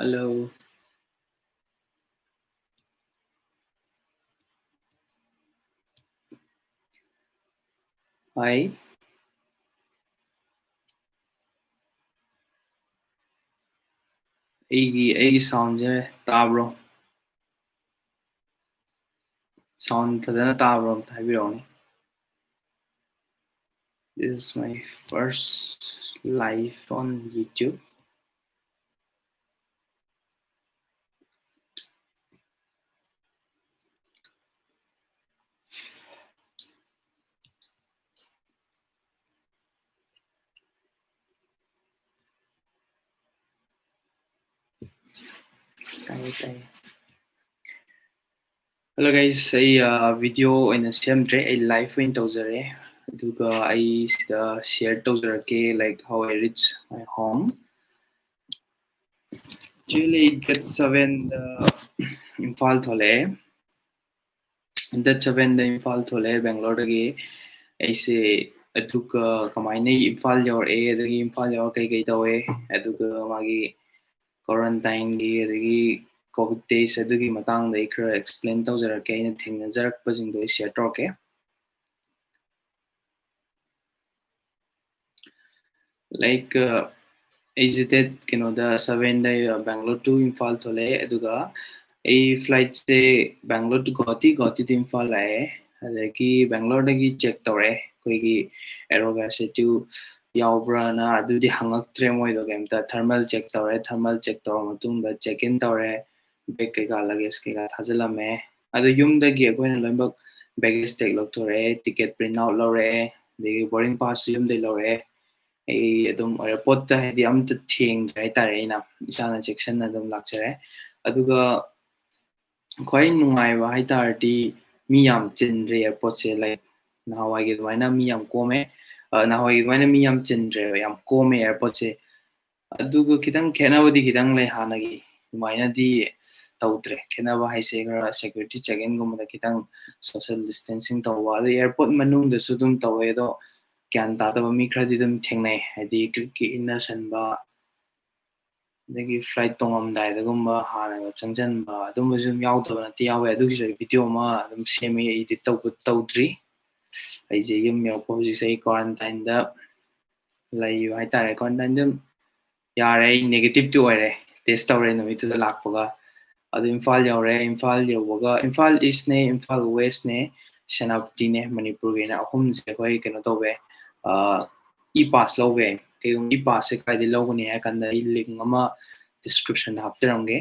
Hello. Hi. ꯑꯩꯒꯤ ꯁꯥꯎꯟꯁꯦ ꯇꯥꯕ꯭ꯔꯣ? Sound ꯐꯖꯅ ꯇꯥꯕ꯭ꯔꯣ ꯑꯝꯇ ꯍꯥꯏꯕꯤꯔꯛꯎꯅꯦ. This is my first live on YouTube. Hello guys, ꯑꯩ ꯚꯤꯗꯤꯑꯣ ꯑꯣꯏꯅ ꯁꯦꯝꯗ꯭ꯔꯦ, ꯑꯩ ꯂꯥꯏꯚ ꯑꯣꯏꯅ ꯇꯧꯖꯔꯦ. ꯑꯗꯨꯒ ꯑꯩ ꯁꯤꯗ ꯁꯤꯌꯔ ꯇꯧꯖꯔꯛꯀꯦ like how I reach my home. Actually date 7ꯗ Imphal ꯊꯣꯛꯂꯛꯑꯦ. Date 7ꯗ ꯏꯝꯐꯥꯜ ꯊꯣꯛꯂꯛꯑꯦ ꯕꯦꯡꯒ꯭ꯂꯣꯔꯗꯒꯤ. ꯑꯩꯁꯦ ꯑꯗꯨꯒ ꯀꯃꯥꯏꯅ ꯏꯝꯐꯥꯜ ꯌꯧꯔꯛꯑꯦ, ꯑꯗꯒꯤ ꯏꯝꯐꯥꯜ ꯌꯧꯔ ꯀꯩꯀꯩ ꯇꯧꯋꯦ, ꯑꯗꯨꯒ ꯃꯥꯒꯤ ꯀ꯭ꯋꯥꯔꯟꯇꯥꯏꯟꯒꯤ ꯑꯗꯒꯤ ꯀꯣꯚꯤꯗ ꯗꯦꯖ ꯑꯗꯨꯒꯤ ꯃꯇꯥꯡꯗ ꯑꯩ ꯈꯔ ꯑꯦꯛꯁꯄ꯭ꯂꯦꯟ ꯇꯧꯖꯔꯛꯀꯦ. ꯑꯩꯅ ꯊꯦꯡꯅꯖꯔꯛꯄꯁꯤꯡꯗꯣ ꯑꯩ ꯁꯤꯌꯔ ꯇꯧꯔꯛꯀꯦ. Like ꯑꯩꯁꯦ ꯗꯦꯠ ꯀꯩꯅꯣꯗ 7ꯗ ꯕꯦꯡꯒ꯭ꯂꯣꯔ ꯇꯨ ꯏꯝꯐꯥꯜ ꯊꯣꯛꯂꯛꯑꯦ. ꯑꯗꯨꯒ ꯑꯩ ꯐ꯭ꯂꯥꯏꯠꯁꯦ ꯕꯦꯡꯒ꯭ꯂꯣꯔ ꯇꯨ ꯒꯨꯋꯥꯍꯥꯇꯤ ꯇꯨ ꯏꯝꯐꯥꯜ ꯂꯥꯛꯑꯦ. ꯑꯗꯒꯤ ꯕꯦꯡꯒ꯭ꯂꯣꯔꯗꯒꯤ ꯆꯦꯛ ꯇꯧꯔꯦ ꯑꯩꯈꯣꯏꯒꯤ ꯑꯦꯔꯣꯒꯦꯁꯤꯇꯤ ꯌꯥꯎꯕ꯭ꯔꯥꯅ. ꯑꯗꯨꯗꯤ ꯍꯪꯉꯛꯇ꯭ꯔꯦ ꯃꯣꯏꯗꯣ ꯀꯩꯝꯇ. ꯊꯔꯃꯦꯜ ꯆꯦꯛ ꯇꯧꯔꯦ. ꯊꯔꯃꯦꯜ ꯆꯦꯛ ꯇꯧꯔ ꯃꯇꯨꯡꯗ ꯆꯦꯛ ꯏꯟ ꯇꯧꯔꯦ. ꯕꯦꯛ ꯀꯩꯀꯥ ꯂꯒꯦꯖ ꯀꯩꯀꯥ ꯊꯥꯖꯤꯜꯂꯝꯃꯦ. ꯑꯗꯣ ꯌꯨꯝꯗꯒꯤ ꯑꯩꯈꯣꯏꯅ ꯂꯣꯏꯅꯃꯛ ꯕꯦꯒꯦꯖ ꯇꯦꯛ ꯂꯧꯊꯣꯔꯛꯑꯦ, ꯇꯤꯀꯦꯠ ꯄ꯭ꯔꯤꯟ ꯑꯥꯎꯠ ꯂꯧꯔꯛꯑꯦ, ꯑꯗꯒꯤ ꯕꯣꯔꯗꯤꯡ ꯄꯥꯁꯁꯨ ꯌꯨꯝꯗꯩ ꯂꯧꯔꯛꯑꯦ. ꯑꯩ ꯑꯗꯨꯝ ꯑꯦꯌꯔꯄꯣꯔꯠꯇ ꯍꯥꯏꯗꯤ ꯑꯝꯇ ꯊꯦꯡꯗ꯭ꯔꯦ ꯍꯥꯏꯇꯥꯔꯦ. ꯑꯩꯅ ꯏꯁꯥꯅ ꯆꯦꯛꯁꯤꯟꯅ ꯑꯗꯨꯝ ꯂꯥꯛꯆꯔꯦ. ꯑꯗꯨꯒ ꯈ꯭ꯋꯥꯏ ꯅꯨꯡꯉꯥꯏꯕ ꯍꯥꯏꯇꯥꯔꯗꯤ ꯃꯤ ꯌꯥꯝ ꯆꯤꯟꯗ꯭ꯔꯦ ꯑꯦꯌꯔꯄꯣꯔꯠꯁꯦ. ꯂꯥꯏꯛ ꯅꯍꯥꯟꯋꯥꯏꯒꯤ ꯑꯗꯨꯃꯥꯏꯅ ꯃꯤ ꯌꯥꯝ ꯀꯣꯝꯃꯦ. ꯅꯍꯥꯟꯋꯥꯏꯒꯤ ꯑꯗꯨꯃꯥꯏꯅ ꯃꯤ ꯌꯥꯝ ꯆꯤꯟꯗ꯭ꯔꯦꯕ, ꯌꯥꯝ ꯀꯣꯝꯃꯦ ꯑꯦꯌꯔꯄꯣꯔꯠꯁꯦ. ꯑꯗꯨꯒ ꯈꯤꯇꯪ ꯈꯦꯠꯅꯕꯗꯤ ꯈꯤꯇꯪ ꯂꯩ. ꯍꯥꯟꯅꯒꯤ ꯑꯗꯨꯃꯥꯏꯅꯗꯤ ꯇꯧꯗ꯭ꯔꯦ. ꯈꯦꯠꯅꯕ ꯍꯥꯏꯁꯦ ꯈꯔ ꯁꯦꯀ꯭ꯌꯨꯔꯤꯇꯤ ꯆꯦꯛ ꯏꯟꯒꯨꯝꯕꯗ ꯈꯤꯇꯪ ꯁꯣꯁꯤꯌꯦꯜ ꯗꯤꯁꯇꯦꯟꯁꯤꯡ ꯇꯧꯕ, ꯑꯗꯨ ꯑꯦꯌꯔꯄꯣꯔꯠ ꯃꯅꯨꯡꯗꯁꯨ ꯑꯗꯨꯝ ꯇꯧꯋꯦ. ꯑꯗꯣ ꯒ꯭ꯌꯥꯟ ꯇꯥꯗꯕ ꯃꯤ ꯈꯔꯗꯤ ꯑꯗꯨꯝ ꯊꯦꯡꯅꯩ, ꯍꯥꯏꯗꯤ ꯀ꯭ꯔꯤꯛꯀꯤ ꯏꯟꯅꯁꯟꯕ, ꯑꯗꯒꯤ ꯐ꯭ꯂꯥꯏꯠ ꯇꯣꯡꯉꯝꯗꯥꯏꯗꯒꯨꯝꯕ ꯍꯥꯟꯅꯒ ꯆꯪꯁꯤꯟꯕ, ꯑꯗꯨꯝꯕꯁꯨ ꯌꯥꯎꯗꯕ ꯅꯠꯇꯦ, ꯌꯥꯎꯋꯦ. ꯑꯗꯨꯒꯤꯁꯨ ꯑꯩ ꯚꯤꯗꯤꯑꯣ ꯑꯃ ꯑꯗꯨꯝ ꯁꯦꯝꯃꯤ. ꯏꯗꯤꯠ ꯇꯧꯗ꯭ꯔꯤ. ꯑꯩꯁꯦ ꯌꯨꯝ ꯌꯧꯔꯛꯄ ꯍꯧꯖꯤꯛꯁꯦ ꯑꯩ ꯀ꯭ꯋꯥꯔꯟꯇꯥꯏꯟꯗ ꯂꯩꯕ ꯍꯥꯏꯇꯥꯔꯦ. ꯀ꯭ꯋꯥꯔꯟꯇꯥꯏꯟ ꯑꯗꯨꯝ ꯌꯥꯔꯦ, ꯑꯩ ꯅꯦꯒꯦꯇꯤꯚꯇꯤ ꯑꯣꯏꯔꯦ, ꯇꯦꯁ ꯇꯧꯔꯦ ꯅꯨꯃꯤꯠꯇꯨꯗ ꯂꯥꯛꯄꯒ. ꯑꯗꯨ ꯏꯝꯐꯥꯜ ꯌꯧꯔꯦ. ꯏꯝꯐꯥꯜ ꯌꯧꯕꯒ ꯏꯝꯐꯥꯜ ꯏꯁꯅꯦ, ꯏꯝꯐꯥꯜ ꯋꯦꯁꯅꯦ, ꯁꯦꯅꯥꯄꯇꯤꯅꯦ, ꯃꯅꯤꯄꯨꯔꯒꯤꯅ ꯑꯍꯨꯝꯁꯦ ꯑꯩꯈꯣꯏ ꯀꯩꯅꯣ ꯇꯧꯋꯦ, ꯏ ꯄꯥꯁ ꯂꯧꯕ ꯌꯥꯏ. ꯀꯩꯒꯨꯝꯕ ꯏ ꯄꯥꯁꯁꯦ ꯀꯥꯏꯗ ꯂꯧꯒꯅꯤ ꯍꯥꯏ ꯀꯥꯟꯗ ꯑꯩ ꯂꯤꯡ ꯑꯃ ꯗꯤꯁꯀ꯭ꯔꯤꯞꯁꯟꯗ ꯍꯥꯞꯆꯔꯝꯒꯦ.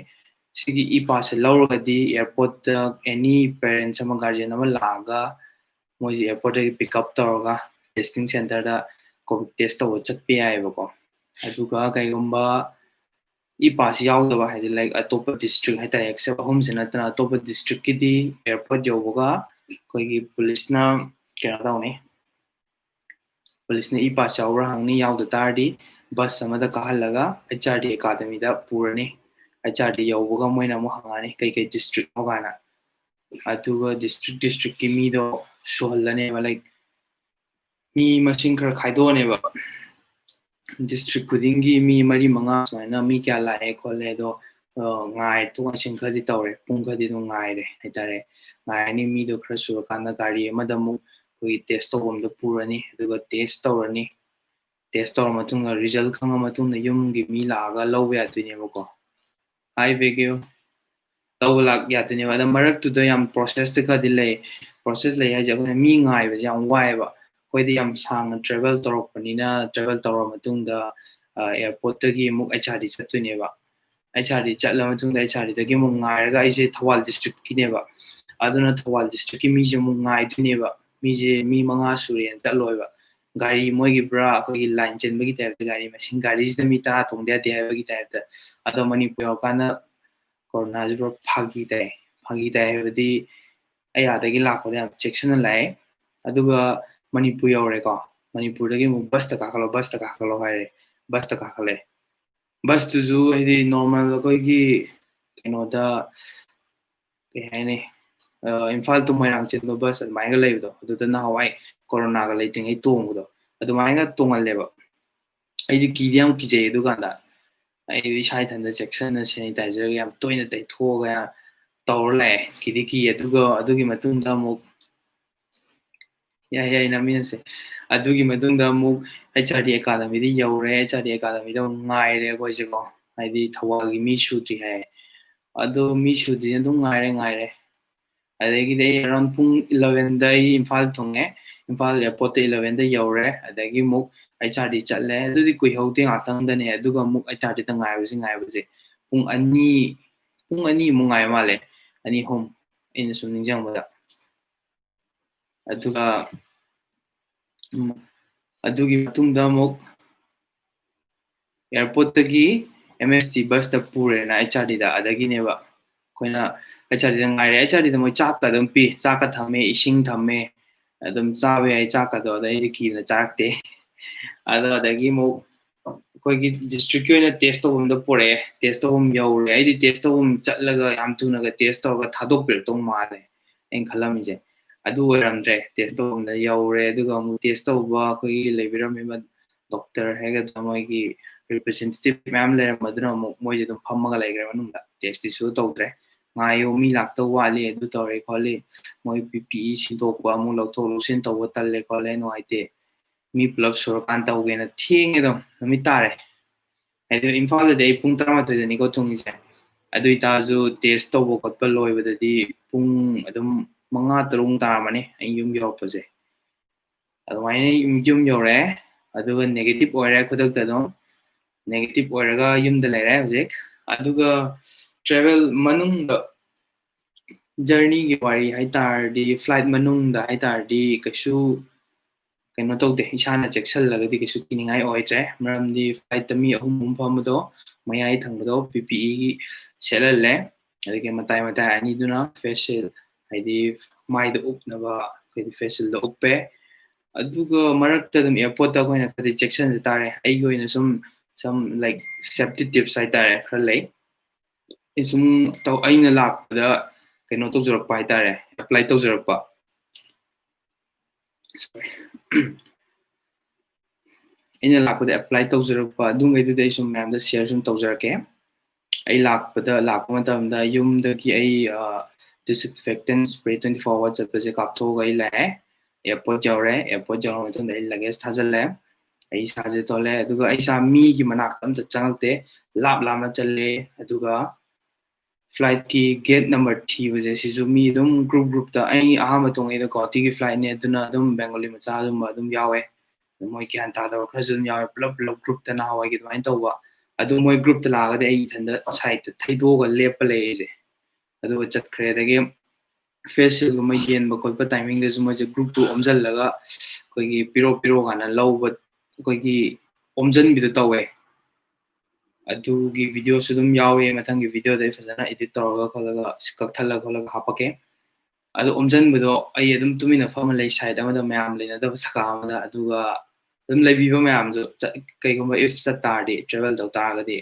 ꯁꯤꯒꯤ ꯏ ꯄꯥꯁꯁꯦ ꯂꯧꯔꯒꯗꯤ ꯑꯦꯌꯥꯔꯄꯣꯔꯠꯇ ꯑꯦꯅꯤ ꯄꯦꯔꯦꯟꯁ ꯑꯃ ꯒꯥꯔꯖꯤꯌꯟ ꯑꯃ ꯂꯥꯛꯑꯒ ꯃꯣꯏꯁꯦ ꯑꯦꯌꯥꯔꯄꯣꯔꯠꯇꯒꯤ ꯄꯤꯛ ꯑꯞ ꯇꯧꯔꯒ ꯇꯦꯁꯇꯤꯡ ꯁꯦꯟꯇꯔꯗ ꯀꯣꯚꯤꯗ ꯇꯦꯁ ꯇꯧꯕ ꯆꯠꯄ ꯌꯥꯏꯑꯕꯀꯣ. ꯑꯗꯨꯒ ꯀꯩꯒꯨꯝꯕ ꯏ ꯄꯥꯁ ꯌꯥꯎꯗꯕ, ꯍꯥꯏꯗꯤ ꯂꯥꯏꯛ ꯑꯇꯣꯞꯄ ꯗꯤꯁꯇ꯭ꯔꯤꯛ ꯍꯥꯏꯇꯥꯔꯦ, ꯑꯦꯛꯁꯦꯞ ꯑꯍꯨꯝꯁꯤ ꯅꯠꯇꯅ ꯑꯇꯣꯞꯄ ꯗꯤꯁꯇ꯭ꯔꯤꯛꯀꯤꯗꯤ ꯑꯦꯌꯥꯔꯄꯣꯔꯠ ꯌꯧꯕꯒ ꯑꯩꯈꯣꯏꯒꯤ ꯄꯨꯂꯤꯁꯅ ꯀꯩꯅꯣ ꯇꯧꯅꯤ, ꯄꯨꯂꯤꯁꯅ ꯏ ꯄꯥꯁ ꯌꯥꯎꯕ꯭ꯔꯥ ꯍꯪꯅꯤ. ꯌꯥꯎꯗ ꯇꯥꯔꯗꯤ ꯕꯁ ꯑꯃꯗ ꯀꯥꯍꯜꯂꯒ HRD ꯑꯦꯀꯥꯗꯃꯤꯗ ꯄꯨꯔꯅꯤ. HRD ꯌꯧꯕꯒ ꯃꯣꯏꯅ ꯑꯃꯨꯛ ꯍꯪꯉꯛꯑꯅꯤ ꯀꯩꯀꯩ ꯗꯤꯁꯇ꯭ꯔꯤꯛꯅꯣ ꯀꯥꯏꯅ. ꯑꯗꯨꯒ ꯗꯤꯁꯇ꯭ꯔꯤꯛꯀꯤ ꯃꯤꯗꯣ ꯁꯨꯍꯜꯂꯅꯦꯕ. ꯂꯥꯏꯛ ꯃꯤ ꯃꯁꯤꯡ ꯈꯔ ꯈꯥꯏꯗꯣꯛꯑꯅꯦꯕ. ꯗꯤꯁꯇ꯭ꯔꯤꯛ ꯈꯨꯗꯤꯡꯒꯤ ꯃꯤ 4-5 ꯁꯨꯃꯥꯏꯅ ꯃꯤ ꯀꯌꯥ ꯂꯥꯛꯑꯦ ꯈꯣꯠꯂꯦ, ꯑꯗꯣ ꯊꯣꯛ ꯉꯥꯟꯁꯤꯟ ꯈꯔꯗꯤ ꯇꯧꯔꯦ. ꯄꯨꯡ ꯈꯔꯗꯤ ꯑꯗꯨꯝ ꯉꯥꯏꯔꯦ ꯍꯥꯏꯇꯥꯔꯦ. ꯉꯥꯏꯔꯅꯤ. ꯃꯤꯗꯣ ꯈꯔ ꯁꯨꯔꯀꯥꯟꯗ ꯒꯥꯔꯤ ꯑꯃꯗ ꯑꯃꯨꯛ ꯑꯩꯈꯣꯏꯒꯤ ꯇꯦꯁ ꯇꯧꯐꯝꯗ ꯄꯨꯔꯅꯤ. ꯑꯗꯨꯒ ꯇꯦꯁ ꯇꯧꯔꯅꯤ. ꯇꯦꯁ ꯇꯧꯔ ꯃꯇꯨꯡꯗ ꯔꯤꯖꯜ ꯈꯪꯉ ꯃꯇꯨꯡꯗ ꯌꯨꯝꯒꯤ ꯃꯤ ꯂꯥꯛꯑꯒ ꯂꯧꯕ ꯌꯥꯗꯣꯏꯅꯦꯕꯀꯣ. ꯍꯥꯏ ꯕꯦꯒꯤꯌꯨ ꯂꯧꯕ ꯂꯥꯛ ꯌꯥꯗꯣꯏꯅꯦꯕ. ꯑꯗ ꯃꯔꯛꯇꯨꯗ ꯌꯥꯝ ꯄ꯭ꯔꯣꯁꯦꯁꯇꯤ ꯈꯔꯗꯤ ꯂꯩ. ꯄ꯭ꯔꯣꯁꯦꯁ ꯂꯩ ꯍꯥꯏꯁꯦ ꯑꯩꯈꯣꯏꯅ ꯃꯤ ꯉꯥꯏꯕꯁꯦ ꯌꯥꯝ ꯋꯥꯏꯑꯦꯕ. ꯑꯩꯈꯣꯏꯗꯤ ꯌꯥꯝ ꯁꯥꯡꯅ ꯇ꯭ꯔꯦꯚꯦꯜ ꯇꯧꯔꯛꯄꯅꯤꯅ, ꯇ꯭ꯔꯦꯚꯦꯜ ꯇꯧꯔ ꯃꯇꯨꯡꯗ ꯑꯦꯌꯥꯔꯄꯣꯔꯠꯇꯒꯤ ꯑꯃꯨꯛ HRD ꯆꯠꯇꯣꯏꯅꯦꯕ. HRD ꯆꯠꯂ ꯃꯇꯨꯡꯗ HRDꯗꯒꯤ ꯑꯃꯨꯛ ꯉꯥꯏꯔꯒ ꯑꯩꯁꯦ ꯊꯧꯕꯥꯜ ꯗꯤꯁꯇ꯭ꯔꯤꯛꯀꯤꯅꯦꯕ. ꯑꯗꯨꯅ ꯊꯧꯕꯥꯜ ꯗꯤꯁꯇ꯭ꯔꯤꯛꯀꯤ ꯃꯤꯁꯦ ꯑꯃꯨꯛ ꯉꯥꯏꯗꯣꯏꯅꯦꯕ. ꯃꯤꯁꯦ ꯃꯤ 5 ꯁꯨꯔꯦꯅ ꯆꯠꯂꯣꯏꯕ. ꯒꯥꯔꯤ ꯃꯣꯏꯒꯤ ꯄꯨꯔꯥ ꯑꯩꯈꯣꯏꯒꯤ ꯂꯥꯏꯟ ꯆꯦꯟꯕꯒꯤ ꯇꯥꯏꯞꯇ ꯒꯥꯔꯤ ꯃꯁꯤꯡ, ꯒꯥꯔꯤꯁꯤꯗ ꯃꯤ 10 ꯇꯣꯡꯗ ꯌꯥꯗꯦ ꯍꯥꯏꯕꯒꯤ ꯇꯥꯏꯞꯇ. ꯑꯗꯣ ꯃꯅꯤꯄꯨꯔ ꯌꯧꯔꯀꯥꯟꯗ ꯀꯣꯔꯣꯅꯥꯁꯤ ꯄꯨꯔꯥ ꯐꯥꯒꯤ ꯇꯥꯏ. ꯐꯥꯒꯤ ꯇꯥꯏ ꯍꯥꯏꯕꯗꯤ ꯑꯩ ꯑꯥꯗꯒꯤ ꯂꯥꯛꯄꯗ ꯌꯥꯝ ꯆꯦꯛꯁꯤꯟꯅ ꯂꯥꯛꯑꯦ. ꯑꯗꯨꯒ ꯃꯅꯤꯄꯨꯔ ꯌꯧꯔꯦꯀꯣ. ꯃꯅꯤꯄꯨꯔꯗꯒꯤ ꯑꯃꯨꯛ ꯕꯁꯇ ꯀꯥꯈꯠꯂꯣ ꯍꯥꯏꯔꯦ. ꯕꯁꯇ ꯀꯥꯈꯠꯂꯦ. ꯕꯁꯇꯨꯁꯨ ꯍꯥꯏꯗꯤ ꯅꯣꯔꯃꯦꯜ ꯑꯩꯈꯣꯏꯒꯤ ꯀꯩꯅꯣꯗ ꯀꯩ ꯍꯥꯏꯅꯤ, ꯏꯝꯐꯥꯜ ꯇꯨ ꯃꯣꯏꯔꯥꯡ ꯆꯦꯟꯕ ꯕꯁ ꯑꯗꯨꯃꯥꯏꯅꯒ ꯂꯩꯕꯗꯣ, ꯑꯗꯨꯗ ꯅꯍꯥꯟꯋꯥꯏ ꯀꯣꯔꯣꯅꯥꯒ ꯂꯩꯇ꯭ꯔꯤꯉꯩ ꯇꯣꯡꯕꯗꯣ, ꯑꯗꯨꯃꯥꯏꯅ ꯇꯣꯡꯍꯜꯂꯦꯕ. ꯑꯩꯗꯤ ꯀꯤꯗꯤ ꯌꯥꯝ ꯀꯤꯖꯩ ꯑꯗꯨꯀꯥꯟꯗ. ꯑꯩꯗꯤ ꯏꯁꯥ ꯏꯊꯟꯗ ꯆꯦꯛꯁꯤꯟꯅ ꯁꯦꯅꯤꯇꯥꯏꯖꯔꯒ ꯌꯥꯝ ꯇꯣꯏꯅ ꯇꯩꯊꯣꯛꯑꯒ ꯇꯧꯔ ꯂꯥꯛꯑꯦ ꯀꯤꯗꯤ ꯀꯤ ꯑꯗꯨꯒ ꯑꯗꯨꯒꯤ ꯃꯇꯨꯡꯗ ꯑꯃꯨꯛ ꯌꯥꯏ ꯅꯝꯃꯤꯟꯅꯁꯦ ꯑꯗꯨꯒꯤ ꯃꯇꯨꯡꯗ ꯑꯃꯨꯛ ꯑꯩꯆ ꯑꯥꯔ ꯗꯤ ꯑꯦꯀꯥꯗꯃꯤꯗ ꯌꯧꯔꯦ ꯑꯩꯆ ꯑꯥꯔ ꯗꯤ ꯑꯦꯀꯥꯗꯃꯤꯗ ꯑꯃꯨꯛ ꯉꯥꯏꯔꯦ ꯑꯩꯈꯣꯏꯁꯦꯀꯣ ꯍꯥꯏꯗꯤ ꯊꯧꯕꯥꯜꯒꯤ ꯃꯤ ꯁꯨꯗ꯭ꯔꯤ ꯍꯥꯏ ꯑꯗꯣ ꯃꯤ ꯁꯨꯗ꯭ꯔꯤꯅ ꯑꯗꯨꯝ ꯉꯥꯏꯔꯦ ꯑꯗꯒꯤꯗꯤ ꯑꯩ ꯑꯔꯥꯎꯟ ꯄꯨꯡ 11ꯗ ꯑꯩ ꯏꯝꯐꯥꯜ ꯊꯨꯡꯉꯦ ꯏꯝꯐꯥꯜ ꯑꯦꯌꯥꯔꯄꯣꯔꯠꯇ 11ꯗ ꯌꯧꯔꯦ ꯑꯗꯒꯤ ꯑꯃꯨꯛ ꯑꯩꯆ ꯑꯥꯔ ꯗꯤ ꯆꯠꯂꯦ ꯑꯗꯨꯗꯤ ꯀꯨꯏꯍꯧꯗꯦ ꯉꯥꯛꯇꯪꯗꯅꯦ ꯑꯗꯨꯒ ꯑꯃꯨꯛ ꯑꯩꯆ ꯑꯥꯔ ꯗꯤꯗ ꯉꯥꯏꯕꯁꯦ ꯄꯨꯡ ꯑꯅꯤꯃꯨꯛ ꯉꯥꯏꯕ ꯃꯥꯜꯂꯦ 2-3 ꯑꯩꯅ ꯁꯨꯝ ꯅꯤꯡꯁꯤꯡꯕꯗ ꯑꯗꯨꯒ ꯑꯗꯨꯒꯤ ꯃꯇꯨꯡꯗ ꯑꯃꯨꯛ ꯑꯦꯌꯥꯔꯄꯣꯔꯠꯇꯒꯤ ꯑꯦꯝ ꯑꯦꯁ ꯇꯤ ꯕꯁꯇ ꯄꯨꯔꯦꯅ ꯑꯩꯆ ꯑꯥꯔ ꯗꯤꯗ ꯑꯗꯒꯤꯅꯦꯕ ꯑꯩꯈꯣꯏꯅ ꯑꯩꯆ ꯑꯥꯔ ꯗꯤꯗ ꯉꯥꯏꯔꯦ ꯑꯩꯆ ꯑꯥꯔ ꯗꯤꯗ ꯃꯣꯏ ꯆꯥꯛꯀ ꯑꯗꯨꯝ ꯄꯤ ꯆꯥꯛꯀ ꯊꯝꯃꯦ ꯏꯁꯤꯡ ꯊꯝꯃꯦ ꯑꯗꯨꯝ ꯆꯥꯕ ꯌꯥꯏ ꯆꯥꯛꯀꯗꯣ ꯑꯗ ꯑꯩꯗꯤ ꯀꯤꯗꯅ ꯆꯥꯔꯛꯇꯦ ꯑꯗꯣ ꯑꯗꯒꯤ ꯑꯃꯨꯛ ꯑꯩꯈꯣꯏꯒꯤ ꯗꯤꯁꯇ꯭ꯔꯤꯛꯀꯤ ꯑꯣꯏꯅ ꯇꯦꯁ ꯇꯧꯐꯝꯗ ꯄꯨꯔꯛꯑꯦ ꯇꯦꯁ ꯇꯧꯐꯝ ꯌꯧꯔꯦ ꯑꯩꯗꯤ ꯇꯦꯁ ꯇꯧꯐꯝ ꯆꯠꯂꯒ ꯌꯥꯝ ꯊꯨꯅꯒ ꯇꯦꯁ ꯇꯧꯔꯒ ꯊꯥꯗꯣꯛꯄꯤꯔꯛꯇꯧ ꯃꯥꯜꯂꯦ ꯑꯩꯅ ꯈꯜꯂꯝꯃꯤꯁꯦ ꯑꯗꯨ ꯑꯣꯏꯔꯝꯗ꯭ꯔꯦ ꯇꯦꯁ ꯇꯧꯐꯝꯗ ꯌꯧꯔꯦ ꯑꯗꯨꯒ ꯑꯃꯨꯛ ꯇꯦꯁ ꯇꯧꯕ ꯑꯩꯈꯣꯏꯒꯤ ꯂꯩꯕꯤꯔꯝꯃꯤꯕ ꯗꯣꯛꯇꯔ ꯍꯥꯏꯒꯗ꯭ꯔꯥ ꯃꯣꯏꯒꯤ ꯔꯤꯄ꯭ꯔꯖꯦꯟꯇꯦꯇꯤꯚ ꯃꯌꯥꯝ ꯂꯩꯔꯝꯕꯗꯨꯅ ꯑꯃꯨꯛ ꯃꯣꯏꯁꯦ ꯑꯗꯨꯝ ꯐꯝꯃꯒ ꯂꯩꯈ꯭ꯔꯦ ꯃꯅꯨꯡꯗ ꯇꯦꯁꯇꯤꯁꯨ ꯇꯧꯗ꯭ꯔꯦ ꯉꯥꯏꯌꯣ ꯃꯤ ꯂꯥꯛꯇꯧ ꯋꯥꯠꯂꯤ ꯑꯗꯨ ꯇꯧꯔꯦ ꯈꯣꯠꯂꯤ ꯃꯣꯏ ꯄꯤ ꯄꯤ ꯏ ꯁꯤꯟꯗꯣꯛꯄ ꯑꯃꯨꯛ ꯂꯧꯊꯣꯛ ꯂꯧꯁꯤꯟ ꯇꯧꯕ ꯇꯜꯂꯦ ꯈꯣꯠꯂꯦ ꯅꯨꯡꯉꯥꯏꯇꯦ ꯃꯤ ꯄꯨꯂꯞ ꯁꯨꯔꯀꯥꯟꯗ ꯇꯧꯒꯦꯅ ꯊꯦꯡꯉꯦ ꯑꯗꯨꯝ ꯅꯨꯃꯤꯠ ꯇꯥꯔꯦ ꯍꯥꯏꯗꯤ ꯏꯝꯐꯥꯜꯗꯗꯤ ꯑꯩ ꯄꯨꯡ 11ꯗꯅꯤꯀꯣ ꯊꯨꯡꯉꯤꯁꯦ ꯑꯗꯨ ꯑꯣꯏꯇꯥꯔꯁꯨ ꯇꯦꯁ ꯇꯧꯕ ꯈꯣꯠꯄ ꯂꯣꯏꯕꯗꯗꯤ ꯄꯨꯡ ꯑꯗꯨꯝ 5-6 ꯇꯥꯔꯝꯃꯅꯤ ꯑꯩ ꯌꯨꯝ ꯌꯧꯔꯛꯄꯁꯦ ꯑꯗꯨꯃꯥꯏꯅ ꯌꯨꯝ ꯌꯧꯔꯛꯑꯦ ꯑꯗꯨꯒ ꯅꯦꯒꯦꯇꯤꯚ ꯑꯣꯏꯔꯦ ꯈꯨꯗꯛꯇ ꯑꯗꯨꯝ ꯅꯦꯒꯦꯇꯤꯚ ꯑꯣꯏꯔꯒ ꯌꯨꯝꯗ ꯂꯩꯔꯦ ꯍꯧꯖꯤꯛ ꯑꯗꯨꯒ ꯇ꯭ꯔꯦꯚꯦꯜ ꯃꯅꯨꯡꯗ ꯖꯔꯅꯤꯒꯤ ꯋꯥꯔꯤ ꯍꯥꯏꯇꯥꯔꯗꯤ ꯐ꯭ꯂꯥꯏꯠ ꯃꯅꯨꯡꯗ ꯍꯥꯏꯇꯥꯔꯗꯤ ꯀꯩꯁꯨ ꯀꯩꯅꯣ ꯇꯧꯗꯦ ꯏꯁꯥꯅ ꯆꯦꯛꯁꯤꯜꯂꯒꯗꯤ ꯀꯩꯁꯨ ꯀꯤꯅꯤꯡꯉꯥꯏ ꯑꯣꯏꯗ꯭ꯔꯦ ꯃꯔꯝꯗꯤ ꯐ꯭ꯂꯥꯏꯠꯇ ꯃꯤ 3 ꯐꯝꯕꯗꯣ ꯃꯌꯥꯏ ꯊꯪꯕꯗꯣ ꯄꯤ ꯄꯤ ꯏꯒꯤ ꯁꯦꯠꯍꯜꯂꯦ ꯑꯗꯒꯤ ꯃꯇꯥꯏ ꯑꯅꯤꯗꯨꯅ ꯐꯦꯁ ꯁꯤꯜ ꯍꯥꯏꯗꯤ ꯃꯥꯏꯗ ꯎꯞꯅꯕ ꯑꯩꯈꯣꯏꯗꯤ ꯐꯦꯁ ꯁꯤꯜꯗꯣ ꯎꯞꯄꯦ ꯑꯗꯨꯒ ꯃꯔꯛꯇ ꯑꯗꯨꯝ ꯑꯦꯌꯥꯔꯄꯣꯔꯠꯇ ꯑꯩꯈꯣꯏꯅ ꯈꯔꯗꯤ ꯆꯦꯛꯁꯤꯟꯖ ꯇꯥꯔꯦ ꯑꯩꯒꯤ ꯑꯣꯏꯅ ꯁꯝ ꯂꯥꯏꯛ ꯁꯦꯞꯇꯤ ꯇꯤꯞꯁ ꯍꯥꯏꯇꯥꯔꯦ ꯈꯔ ꯂꯩ ꯁꯨꯝ ꯑꯩꯅ ꯂꯥꯛꯄꯗ ꯀꯩꯅꯣ ꯇꯧꯖꯔꯛꯄ ꯍꯥꯏꯇꯥꯔꯦ ꯑꯦꯄ꯭ꯂꯥꯏ ꯇꯧꯖꯔꯛꯄ ꯑꯩꯅ ꯂꯥꯛꯄꯗ ꯑꯦꯄ꯭ꯂꯥꯏ ꯇꯧꯖꯔꯛꯄ ꯑꯗꯨꯉꯩꯗꯨꯗꯤ ꯑꯩ ꯁꯨꯝ ꯃꯌꯥꯝꯗ ꯁꯤꯌꯔ ꯁꯨꯝ ꯇꯧꯖꯔꯛꯀꯦ ꯑꯩ ꯂꯥꯛꯄ ꯃꯇꯝꯗ ꯌꯨꯝꯗꯒꯤ ꯑꯩ ꯗꯤꯁꯏꯟꯐꯦꯛꯇꯦꯟ ꯁ꯭ꯄ꯭ꯔꯦ 24 ꯑꯋꯥꯔ ꯆꯠꯄꯁꯦ ꯀꯥꯞꯊꯣꯛꯑꯒ ꯑꯩ ꯂꯥꯛꯑꯦ ꯑꯦꯌꯥꯔꯄꯣꯔꯠ ꯌꯧꯔꯦ ꯑꯦꯌꯥꯔꯄꯣꯔꯠ ꯌꯧꯔ ꯃꯇꯨꯡꯗ ꯑꯩ ꯂꯒꯦꯖ ꯊꯥꯖꯤꯜꯂꯦ ꯑꯩ ꯏꯁꯥꯁꯦ ꯊꯣꯛꯂꯦ ꯑꯗꯨꯒ ꯑꯩ ꯏꯁꯥ ꯃꯤꯒꯤ ꯃꯅꯥꯛꯇ ꯑꯝꯇ ꯆꯪꯉꯛꯇꯦ ꯂꯥꯞꯅ ꯆꯠꯂꯦ ꯑꯗꯨꯒ ꯐ꯭ꯂꯥꯏꯠꯀꯤ ꯒꯦꯠ ꯅꯝꯕꯔ ꯊꯤꯕꯁꯦ ꯁꯤꯁꯨ ꯃꯤ ꯑꯗꯨꯝ ꯒ꯭ꯔꯨꯞꯇ ꯑꯩ ꯑꯍꯥꯟꯕ ꯇꯣꯡꯉꯩꯗ ꯒꯨꯋꯥꯍꯥꯇꯤꯒꯤ ꯐ꯭ꯂꯥꯏꯠꯅꯦ ꯑꯗꯨꯅ ꯑꯗꯨꯝ ꯕꯦꯡꯒꯣꯂꯤ ꯃꯆꯥ ꯑꯗꯨꯝ ꯌꯥꯎꯋꯦ ꯃꯣꯏ ꯒ꯭ꯌꯥꯟ ꯇꯥꯗꯕ ꯈꯔꯁꯨ ꯑꯗꯨꯝ ꯌꯥꯎꯋꯦ ꯄꯨꯂꯞ ꯒ꯭ꯔꯨꯞꯇ ꯅꯍꯥꯟꯋꯥꯏꯒꯤ ꯑꯗꯨꯃꯥꯏꯅ ꯇꯧꯕ ꯑꯗꯨ ꯃꯣꯏ ꯒ꯭ꯔꯨꯞꯇ ꯂꯥꯛꯑꯒꯗꯤ ꯑꯩ ꯏꯊꯟꯗ ꯁꯥꯏꯗꯠꯇ ꯊꯩꯗꯣꯛꯑꯒ ꯂꯦꯞꯄ ꯂꯩ ꯑꯩꯁꯦ ꯑꯗꯨꯒ ꯆꯠꯈ꯭ꯔꯦ ꯑꯗꯒꯤ ꯐꯦꯁ ꯁꯤꯜꯒꯨꯝꯕ ꯌꯦꯟꯕ ꯈꯣꯠꯄ ꯇꯥꯏꯃꯤꯡꯗꯁꯨ ꯃꯣꯏꯁꯦ ꯒ꯭ꯔꯨꯞꯇꯨ ꯑꯣꯝꯁꯤꯜꯂꯒ ꯑꯩꯈꯣꯏꯒꯤ ꯄꯤꯔꯣ ꯀꯥꯟꯅ ꯂꯧꯕ ꯑꯩꯈꯣꯏꯒꯤ ꯑꯣꯝꯖꯟꯕꯤꯗꯣ ꯇꯧꯋꯦ ꯑꯗꯨꯒꯤ ꯚꯤꯗꯤꯑꯣꯁꯨ ꯑꯗꯨꯝ ꯌꯥꯎꯋꯦ ꯃꯊꯪꯒꯤ ꯚꯤꯗꯤꯑꯣꯗ ꯑꯩ ꯐꯖꯅ ꯏꯗꯤꯠ ꯇꯧꯔꯒ ꯀꯛꯊꯠꯂ ꯈꯣꯠꯂꯒ ꯍꯥꯞꯄꯛꯀꯦ ꯑꯗꯣ ꯑꯣꯝꯖꯟꯕꯗꯣ ꯑꯩ ꯑꯗꯨꯝ ꯇꯨꯃꯤꯟꯅ ꯐꯝꯃ ꯂꯩ ꯁꯥꯏꯠ ꯑꯃꯗ ꯃꯌꯥꯝ ꯂꯩꯅꯗꯕ ꯁꯀꯥ ꯑꯃꯗ ꯑꯗꯨꯒ ꯑꯗꯨꯝ ꯂꯩꯕꯤꯕ ꯃꯌꯥꯝꯁꯨ ꯀꯩꯒꯨꯝꯕ ꯏꯐ ꯆꯠ ꯇꯥꯔꯗꯤ ꯇ꯭ꯔꯦꯚꯦꯜ ꯇꯧ ꯇꯥꯔꯒꯗꯤ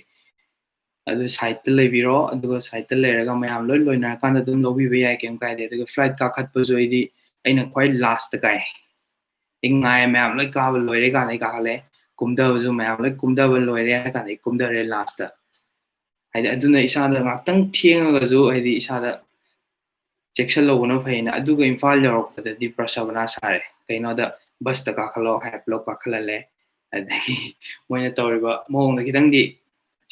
ꯑꯗꯨ ꯁꯥꯏꯠꯇ ꯂꯩꯕꯤꯔꯣ ꯑꯗꯨꯒ ꯁꯥꯏꯠꯇ ꯂꯩꯔꯒ ꯃꯌꯥꯝ ꯂꯣꯏꯅꯔꯀꯥꯟꯗ ꯑꯗꯨꯝ ꯂꯧꯕꯤꯕ ꯌꯥꯏ ꯀꯩꯝ ꯀꯥꯏꯗꯦ ꯑꯗꯨꯒ ꯐ꯭ꯂꯥꯏꯠ ꯀꯥꯈꯠꯄꯁꯨ ꯑꯩꯅ ꯈ꯭ꯋꯥꯏ ꯂꯥꯁꯇ ꯀꯥꯏ ꯑꯩ ꯉꯥꯏ ꯃꯌꯥꯝ ꯂꯣꯏ ꯀꯥꯕ ꯂꯣꯏꯔꯦ ꯀꯥꯟꯗ ꯑꯩ ꯀꯥꯈꯠꯂꯦ ꯀꯨꯝꯊꯕꯁꯨ ꯃꯌꯥꯝ ꯂꯣꯏ ꯀꯨꯝꯊꯕ ꯂꯣꯏꯔꯦ ꯍꯥꯏ ꯀꯥꯟꯗ ꯑꯩ ꯀꯨꯝꯊꯔꯦ ꯂꯥꯁꯇ ꯍꯥꯏꯗꯤ ꯑꯗꯨꯅ ꯏꯁꯥꯗ ꯉꯥꯛꯇꯪ ꯊꯦꯡꯉꯒꯁꯨ ꯍꯥꯏꯗꯤ ꯏꯁꯥꯗ ꯆꯦꯛꯁꯤꯜꯍꯧꯕꯅ ꯐꯩꯅ ꯑꯗꯨꯒ ꯏꯝꯐꯥꯜ ꯌꯧꯔꯛꯄꯗꯗꯤ ꯄ꯭ꯔꯁꯕꯅꯥ ꯁꯥꯔꯦ ꯀꯩꯅꯣꯗ ꯕꯁꯇ ꯀꯥꯈꯠꯂꯣ ꯍꯥꯏꯔ ꯄꯨꯂꯞ ꯀꯥꯈꯠꯍꯜꯂꯦ ꯑꯗꯒꯤ ꯃꯣꯏꯅ ꯇꯧꯔꯤꯕ ꯃꯑꯣꯡꯗ ꯈꯤꯇꯪꯗꯤ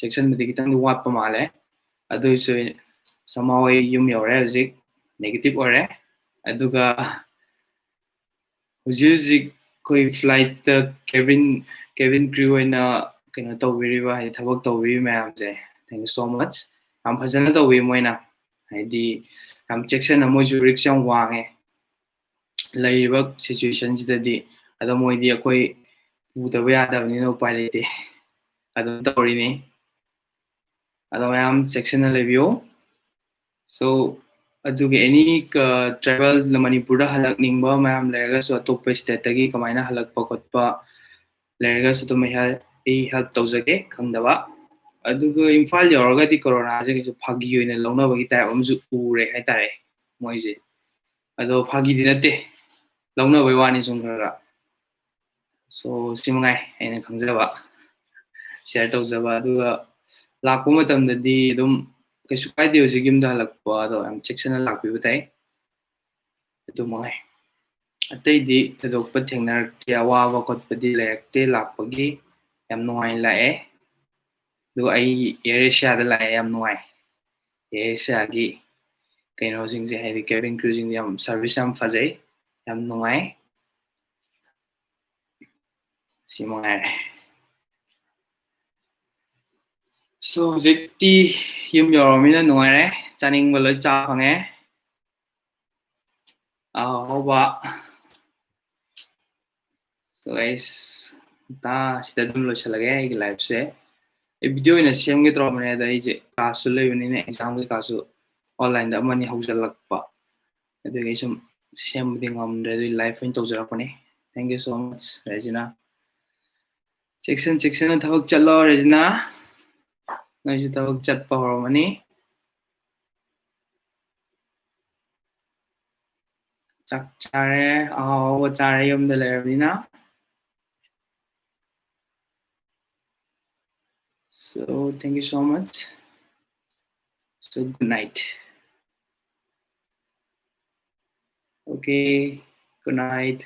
ꯆꯦꯛꯁꯤꯟꯕꯗꯤ ꯈꯤꯇꯪꯗꯤ ꯋꯥꯠꯄ ꯃꯥꯜꯂꯦ ꯑꯗꯨꯏꯁꯨ somehow ꯑꯩ ꯌꯨꯝ ꯌꯧꯔꯦ ꯍꯧꯖꯤꯛ ꯅꯦꯒꯦꯇꯤꯚ ꯑꯣꯏꯔꯦ ꯑꯗꯨꯒ ꯍꯧꯖꯤꯛ ꯑꯩꯈꯣꯏ ꯐ꯭ꯂꯥꯏꯠꯇ ꯀꯦꯕꯤꯟ ꯀ꯭ꯔꯨ ꯑꯣꯏꯅ ꯀꯩꯅꯣ ꯇꯧꯕꯤꯔꯤꯕ ꯍꯥꯏꯗꯤ ꯊꯕꯛ ꯇꯧꯕꯤꯔꯤꯕ ꯃꯌꯥꯝꯁꯦ ꯊꯦꯡꯛ ꯌꯨ ꯁꯣ ꯃꯆ ꯌꯥꯝ ꯐꯖꯅ ꯇꯧꯕꯤ ꯃꯣꯏꯅ ꯍꯥꯏꯗꯤ ꯌꯥꯝ ꯆꯦꯛꯁꯤꯟꯅ ꯃꯣꯏꯁꯨ ꯔꯤꯛꯁ ꯌꯥꯝ ꯋꯥꯡꯉꯦ ꯂꯩꯔꯤꯕ ꯁꯤꯆꯨꯋꯦꯁꯟꯁꯤꯗꯗꯤ ꯑꯗꯣ ꯃꯣꯏꯗꯤ ꯑꯩꯈꯣꯏ ꯄꯨꯗꯕ ꯌꯥꯗꯕꯅꯤꯅ ꯎꯄꯥꯏ ꯂꯩꯇꯦ ꯑꯗꯨꯝ ꯇꯧꯔꯤꯅꯤ ꯑꯗꯣ ꯃꯌꯥꯝ ꯆꯦꯛꯁꯤꯟꯅ ꯂꯩꯕꯤꯌꯨ ꯁꯣ ꯑꯗꯨꯒꯤ ꯑꯦꯅꯤ ꯇ꯭ꯔꯥꯏꯕꯦꯜ ꯃꯅꯤꯄꯨꯔꯗ ꯍꯜꯂꯛꯅꯤꯡꯕ ꯃꯌꯥꯝ ꯂꯩꯔꯒꯁꯨ ꯑꯇꯣꯞꯄ ꯁ꯭ꯇꯦꯠꯇꯒꯤ ꯀꯃꯥꯏꯅ ꯍꯜꯂꯛꯄ ꯈꯣꯠꯄ ꯂꯩꯔꯒꯁꯨ ꯑꯗꯨꯝ ꯑꯩ ꯍꯦꯜꯞ ꯇꯧꯖꯒꯦ ꯈꯪꯗꯕ ꯑꯗꯨꯒ ꯏꯝꯐꯥꯜ ꯌꯧꯔꯒꯗꯤ ꯀꯣꯔꯣꯅꯥꯁꯦ ꯀꯩꯁꯨ ꯐꯥꯒꯤ ꯑꯣꯏꯅ ꯂꯧꯅꯕꯒꯤ ꯇꯥꯏꯞ ꯑꯃꯁꯨ ꯎꯔꯦ ꯍꯥꯏꯇꯥꯔꯦ ꯃꯣꯏꯁꯦ ꯑꯗꯣ ꯐꯥꯒꯤꯗꯤ ꯅꯠꯇꯦ ꯂꯧꯅꯕꯩ ꯋꯥꯅꯤ ꯁꯨꯝ ꯈꯔ ꯁꯣ ꯁꯤ ꯃꯉꯥꯏ ꯑꯩꯅ ꯈꯪꯖꯕ ꯁꯤꯌꯔ ꯇꯧꯖꯕ ꯑꯗꯨꯒ ꯂꯥꯛꯄ ꯃꯇꯝꯗꯗꯤ ꯑꯗꯨꯝ ꯀꯩꯁꯨ ꯀꯥꯏꯗꯦ ꯍꯧꯖꯤꯛ ꯌꯨꯝꯗ ꯍꯜꯂꯛꯄ ꯑꯗꯣ ꯌꯥꯝ ꯆꯦꯛꯁꯤꯟꯅ ꯂꯥꯛꯄꯤꯕ ꯇꯥꯏ ꯑꯗꯨ ꯃꯉꯥꯏ ꯑꯇꯩꯗꯤ ꯊꯣꯏꯗꯣꯛꯄ ꯊꯦꯡꯅꯔꯛꯇꯦ ꯑꯋꯥꯕ ꯈꯣꯠꯄꯗꯤ ꯂꯩꯔꯛꯇꯦ ꯂꯥꯛꯄꯒꯤ ꯌꯥꯝ ꯅꯨꯡꯉꯥꯏꯅ ꯂꯥꯛꯑꯦ ꯑꯗꯨꯒ ꯑꯩ ꯑꯦꯌꯔ ꯑꯦꯁꯤꯌꯥꯗ ꯂꯥꯛꯑꯦ ꯌꯥꯝ ꯅꯨꯡꯉꯥꯏ ꯑꯦꯌꯔ ꯑꯦꯁꯤꯌꯥꯒꯤ ꯀꯩꯅꯣꯁꯤꯡꯁꯦ ꯍꯥꯏꯗꯤ ꯀꯦꯕꯤꯟ ꯀ꯭ꯔꯨꯁꯤꯡꯁꯦ ꯌꯥꯝ ꯁꯥꯔꯚꯤꯁ ꯌꯥꯝ ꯐꯖꯩ ꯌꯥꯝ ꯅꯨꯡꯉꯥꯏ ꯁꯤ ꯃꯉꯥꯏꯔꯦ ꯁꯣ ꯍꯧꯖꯤꯛꯇꯤ ꯌꯨꯝ ꯌꯧꯔꯕꯅꯤꯅ ꯅꯨꯡꯉꯥꯏꯔꯦ ꯆꯥꯅꯤꯡꯕ ꯂꯣꯏ ꯆꯥ ꯐꯪꯉꯦ ꯑꯍꯥꯎꯕ ꯁꯣ ꯑꯩꯁ ꯁꯤꯗ ꯑꯗꯨꯝ ꯂꯣꯏꯁꯤꯜꯂꯒꯦ ꯑꯩꯒꯤ ꯂꯥꯏꯐꯁꯦ ꯑꯩ ꯚꯤꯗꯤꯑꯣ ꯑꯣꯏꯅ ꯁꯦꯝꯒꯦ ꯇꯧꯔꯝꯕꯅꯦ ꯑꯗ ꯑꯩꯁꯦ ꯀ꯭ꯂꯥꯁꯁꯨ ꯂꯩꯕꯅꯤꯅ ꯑꯦꯛꯖꯥꯝ ꯀꯩꯀꯥꯁꯨ ꯑꯣꯟꯂꯥꯏꯟꯗ ꯑꯃꯅꯤ ꯍꯧꯖꯤꯜꯂꯛꯄ ꯑꯗꯨꯒꯤ ꯑꯩ ꯁꯨꯝ ꯁꯦꯝꯕꯗꯤ ꯉꯝꯗ꯭ꯔꯦ ꯑꯗꯨꯒꯤ ꯂꯥꯏꯐ ꯑꯣꯏꯅ ꯇꯧꯖꯔꯛꯄꯅꯦ ꯊꯦꯡꯛ ꯌꯨ ꯁꯣ ꯃꯆ ꯔꯦꯖꯤꯅꯥ ꯆꯦꯛꯁꯤꯟꯅ ꯊꯕꯛ ꯆꯠꯂꯣ ꯔꯦꯖꯤꯅꯥ ꯅꯣꯏꯁꯨ ꯊꯕꯛ ꯆꯠꯄ ꯍꯧꯔꯝꯃꯅꯤ ꯆꯥꯛ ꯆꯥꯔꯦ ꯑꯍꯥꯎ ꯑꯍꯥꯎꯕ ꯆꯥꯔꯦ ꯌꯨꯝꯗ ꯂꯩꯔꯕꯅꯤꯅ so thank you so much so good night okay good night